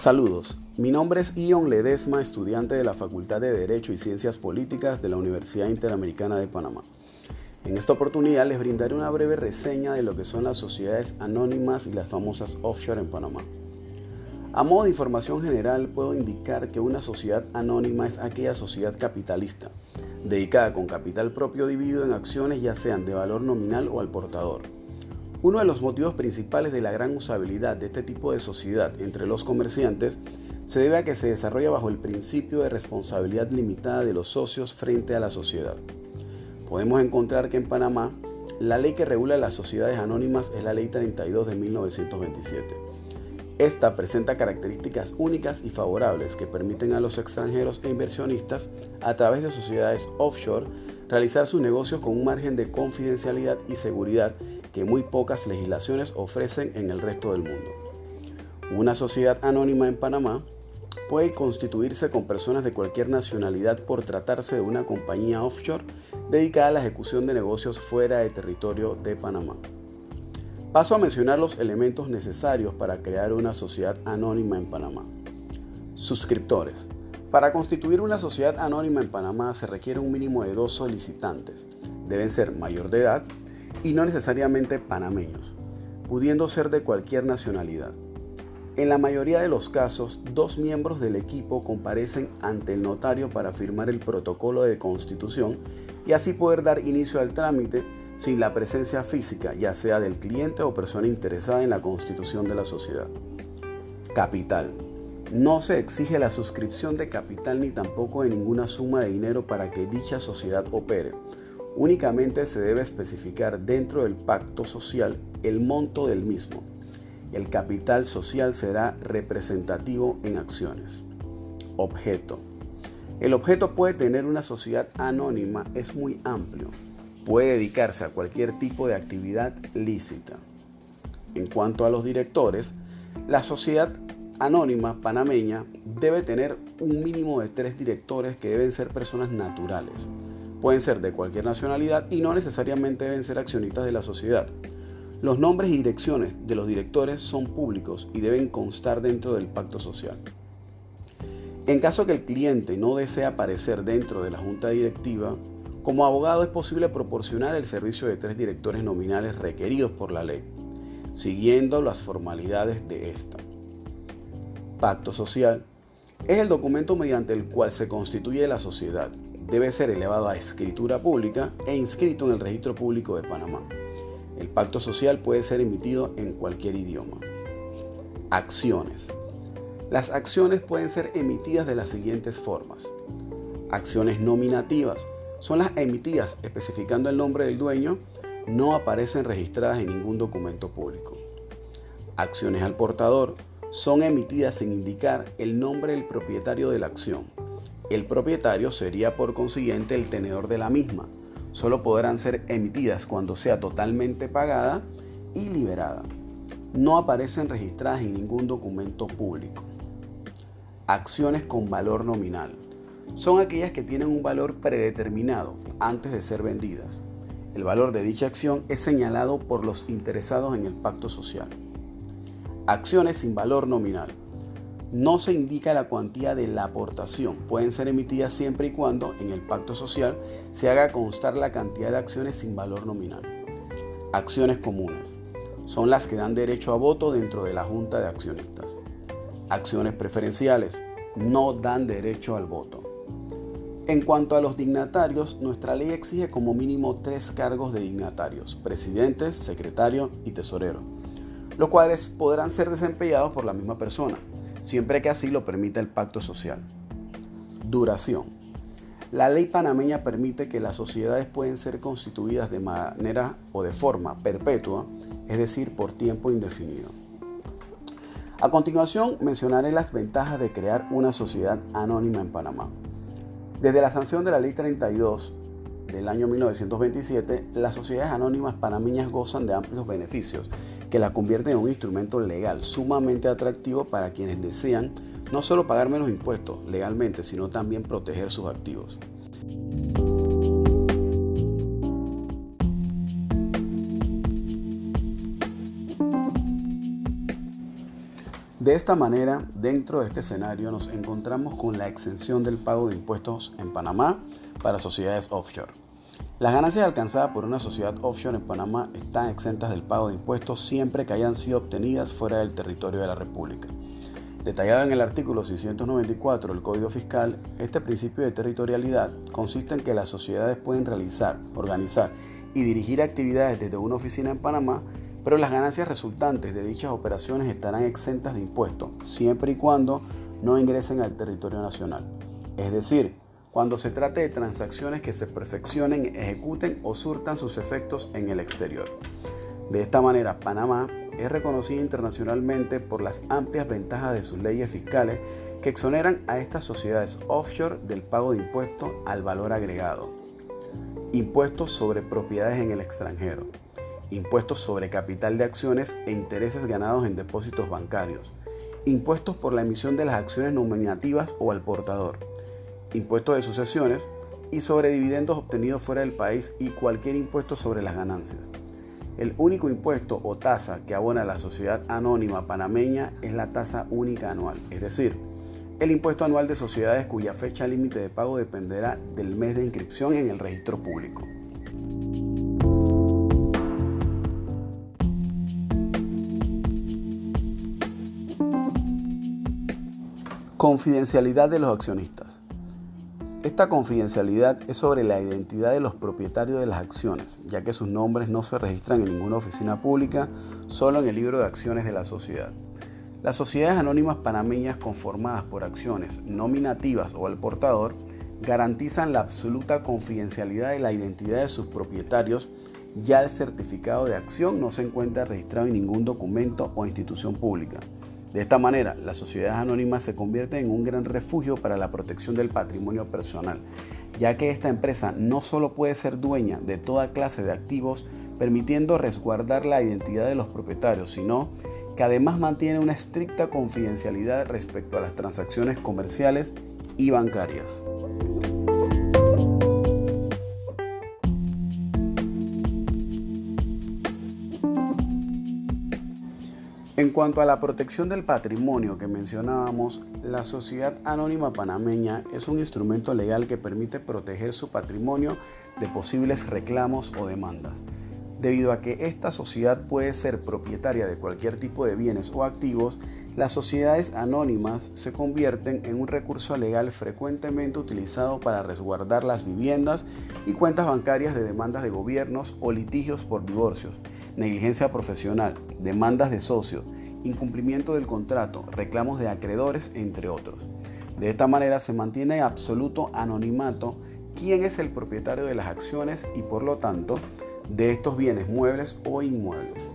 Saludos, mi nombre es Ion Ledesma, estudiante de la Facultad de Derecho y Ciencias Políticas de la Universidad Interamericana de Panamá. En esta oportunidad les brindaré una breve reseña de lo que son las sociedades anónimas y las famosas offshore en Panamá. A modo de información general, puedo indicar que una sociedad anónima es aquella sociedad capitalista, dedicada con capital propio dividido en acciones ya sean de valor nominal o al portador. Uno de los motivos principales de la gran usabilidad de este tipo de sociedad entre los comerciantes se debe a que se desarrolla bajo el principio de responsabilidad limitada de los socios frente a la sociedad. Podemos encontrar que en Panamá, la ley que regula las sociedades anónimas es la Ley 32 de 1927. Esta presenta características únicas y favorables que permiten a los extranjeros e inversionistas, a través de sociedades offshore, realizar sus negocios con un margen de confidencialidad y seguridad que muy pocas legislaciones ofrecen en el resto del mundo. Una sociedad anónima en Panamá puede constituirse con personas de cualquier nacionalidad por tratarse de una compañía offshore dedicada a la ejecución de negocios fuera de territorio de Panamá. Paso a mencionar los elementos necesarios para crear una sociedad anónima en Panamá. Suscriptores. Para constituir una sociedad anónima en Panamá se requiere un mínimo de 2 solicitantes. Deben ser mayor de edad y no necesariamente panameños, pudiendo ser de cualquier nacionalidad. En la mayoría de los casos, 2 miembros del equipo comparecen ante el notario para firmar el protocolo de constitución y así poder dar inicio al trámite sin la presencia física, ya sea del cliente o persona interesada en la constitución de la sociedad. Capital. No se exige la suscripción de capital ni tampoco de ninguna suma de dinero para que dicha sociedad opere. Únicamente se debe especificar dentro del pacto social el monto del mismo. El capital social será representativo en acciones. Objeto. El objeto puede tener una sociedad anónima, es muy amplio. Puede dedicarse a cualquier tipo de actividad lícita. En cuanto a los directores, la sociedad anónima panameña debe tener un mínimo de 3 directores que deben ser personas naturales. Pueden ser de cualquier nacionalidad y no necesariamente deben ser accionistas de la sociedad. Los nombres y direcciones de los directores son públicos y deben constar dentro del pacto social. En caso que el cliente no desee aparecer dentro de la junta directiva, como abogado es posible proporcionar el servicio de 3 directores nominales requeridos por la ley, siguiendo las formalidades de esta. Pacto social es el documento mediante el cual se constituye la sociedad. Debe ser elevado a escritura pública e inscrito en el Registro Público de Panamá. El pacto social puede ser emitido en cualquier idioma. Acciones. Las acciones pueden ser emitidas de las siguientes formas. Acciones nominativas son las emitidas especificando el nombre del dueño, no aparecen registradas en ningún documento público. Acciones al portador son emitidas sin indicar el nombre del propietario de la acción. El propietario sería por consiguiente el tenedor de la misma. Solo podrán ser emitidas cuando sea totalmente pagada y liberada. No aparecen registradas en ningún documento público. Acciones con valor nominal. Son aquellas que tienen un valor predeterminado antes de ser vendidas. El valor de dicha acción es señalado por los interesados en el pacto social. Acciones sin valor nominal. No se indica la cuantía de la aportación. Pueden ser emitidas siempre y cuando en el pacto social se haga constar la cantidad de acciones sin valor nominal. Acciones comunes. Son las que dan derecho a voto dentro de la junta de accionistas. Acciones preferenciales. No dan derecho al voto. En cuanto a los dignatarios, nuestra ley exige como mínimo 3 cargos de dignatarios: presidente, secretario y tesorero, los cuales podrán ser desempeñados por la misma persona, siempre que así lo permita el pacto social. Duración. La ley panameña permite que las sociedades pueden ser constituidas de manera o de forma perpetua, es decir, por tiempo indefinido. A continuación, mencionaré las ventajas de crear una sociedad anónima en Panamá. Desde la sanción de la Ley 32 del año 1927, las sociedades anónimas panameñas gozan de amplios beneficios que la convierten en un instrumento legal sumamente atractivo para quienes desean no solo pagar menos impuestos legalmente, sino también proteger sus activos. De esta manera, dentro de este escenario nos encontramos con la exención del pago de impuestos en Panamá para sociedades offshore. Las ganancias alcanzadas por una sociedad offshore en Panamá están exentas del pago de impuestos siempre que hayan sido obtenidas fuera del territorio de la República. Detallado en el artículo 694 del Código Fiscal, este principio de territorialidad consiste en que las sociedades pueden realizar, organizar y dirigir actividades desde una oficina en Panamá, pero las ganancias resultantes de dichas operaciones estarán exentas de impuestos, siempre y cuando no ingresen al territorio nacional. Es decir, cuando se trate de transacciones que se perfeccionen, ejecuten o surtan sus efectos en el exterior. De esta manera, Panamá es reconocida internacionalmente por las amplias ventajas de sus leyes fiscales que exoneran a estas sociedades offshore del pago de impuestos al valor agregado, impuestos sobre propiedades en el extranjero, impuestos sobre capital de acciones e intereses ganados en depósitos bancarios, impuestos por la emisión de las acciones nominativas o al portador, impuestos de sucesiones y sobre dividendos obtenidos fuera del país y cualquier impuesto sobre las ganancias. El único impuesto o tasa que abona la sociedad anónima panameña es la tasa única anual, es decir, el impuesto anual de sociedades cuya fecha límite de pago dependerá del mes de inscripción en el registro público. Confidencialidad de los accionistas. Esta confidencialidad es sobre la identidad de los propietarios de las acciones, ya que sus nombres no se registran en ninguna oficina pública, solo en el libro de acciones de la sociedad. Las sociedades anónimas panameñas conformadas por acciones nominativas o al portador garantizan la absoluta confidencialidad de la identidad de sus propietarios, ya el certificado de acción no se encuentra registrado en ningún documento o institución pública. De esta manera, las sociedades anónimas se convierten en un gran refugio para la protección del patrimonio personal, ya que esta empresa no solo puede ser dueña de toda clase de activos, permitiendo resguardar la identidad de los propietarios, sino que además mantiene una estricta confidencialidad respecto a las transacciones comerciales y bancarias. En cuanto a la protección del patrimonio que mencionábamos, la Sociedad Anónima Panameña es un instrumento legal que permite proteger su patrimonio de posibles reclamos o demandas. Debido a que esta sociedad puede ser propietaria de cualquier tipo de bienes o activos, las sociedades anónimas se convierten en un recurso legal frecuentemente utilizado para resguardar las viviendas y cuentas bancarias de demandas de gobiernos o litigios por divorcios, negligencia profesional, demandas de socios, incumplimiento del contrato, reclamos de acreedores, entre otros. De esta manera se mantiene en absoluto anonimato quién es el propietario de las acciones y por lo tanto de estos bienes muebles o inmuebles.